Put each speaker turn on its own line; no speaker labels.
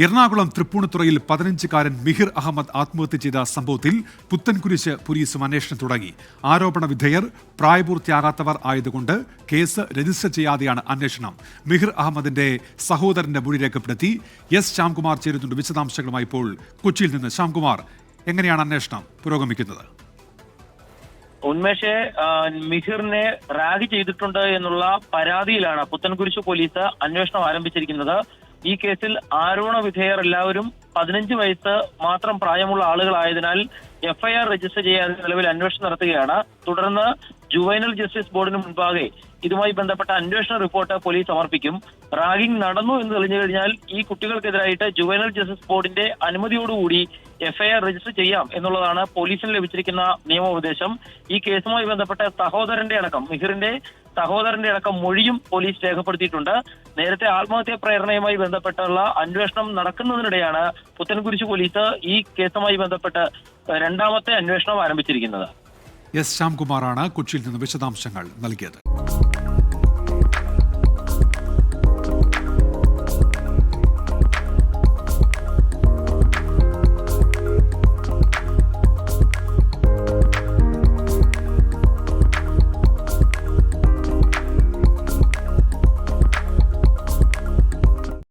എറണാകുളം തൃപ്പൂണിത്തുറയിൽ 15-കാരൻ മിഹിർ അഹമ്മദ് ആത്മഹത്യ ചെയ്ത സംഭവത്തിൽ പുത്തൻകുരിശ് പോലീസും അന്വേഷണം തുടങ്ങി. ആരോപണ വിധേയർ പ്രായപൂർത്തിയാകാത്തവർ ആയതുകൊണ്ട് കേസ് രജിസ്റ്റർ ചെയ്യാതെയാണ് അന്വേഷണം. മിഹിർ അഹമ്മദിന്റെ സഹോദരന്റെ മൊഴി രേഖപ്പെടുത്തി എസ് ശ്യാംകുമാർ ചേരുന്നുണ്ട് വിശദാംശങ്ങളുമായി. ഇപ്പോൾ കൊച്ചിയിൽ നിന്ന് ശ്യാംകുമാർ, എങ്ങനെയാണ് അന്വേഷണം പുരോഗമിക്കുന്നത്?
ഉന്മേഷെ, മിഹിറിനെ റാഗ് ചെയ്തിട്ടുണ്ട് എന്നുള്ള പരാതിയിലാണ് പുത്തൻകുരിശ് പോലീസ് അന്വേഷണം ആരംഭിച്ചിരിക്കുന്നത്. ഈ കേസിൽ ആരോപണ വിധേയർ എല്ലാവരും 15 വയസ്സ് മാത്രം പ്രായമുള്ള ആളുകളായതിനാൽ എഫ്ഐആർ രജിസ്റ്റർ ചെയ്യാതെ നിലവിൽ അന്വേഷണം നടത്തുകയാണ്. തുടർന്ന് ജുവൈനൽ ജസ്റ്റിസ് ബോർഡിന് മുൻപാകെ ഇതുമായി ബന്ധപ്പെട്ട അന്വേഷണ റിപ്പോർട്ട് പോലീസ് സമർപ്പിക്കും. റാഗിംഗ് നടന്നു എന്ന് തെളിഞ്ഞു കഴിഞ്ഞാൽ ഈ കുട്ടികൾക്കെതിരായിട്ട് ജുവൈനൽ ജസ്റ്റിസ് ബോർഡിന്റെ അനുമതിയോടുകൂടി എഫ്ഐആർ രജിസ്റ്റർ ചെയ്യാം എന്നുള്ളതാണ് പോലീസിന് ലഭിച്ചിരിക്കുന്ന നിയമോപദേശം. ഈ കേസുമായി ബന്ധപ്പെട്ട മിഹിറിന്റെ സഹോദരന്റെ അടക്കം മൊഴിയും പോലീസ് രേഖപ്പെടുത്തിയിട്ടുണ്ട്. നേരത്തെ ആത്മഹത്യാ പ്രേരണയുമായി ബന്ധപ്പെട്ടുള്ള അന്വേഷണം നടക്കുന്നതിനിടെയാണ് പുത്തൻകുരിശ് പോലീസ് ഈ കേസുമായി ബന്ധപ്പെട്ട് രണ്ടാമത്തെ അന്വേഷണം ആരംഭിച്ചിരിക്കുന്നത്.
എസ് ശ്യാംകുമാറാണ് കൊച്ചിയിൽ നിന്ന് വിശദാംശങ്ങൾ നൽകിയത്.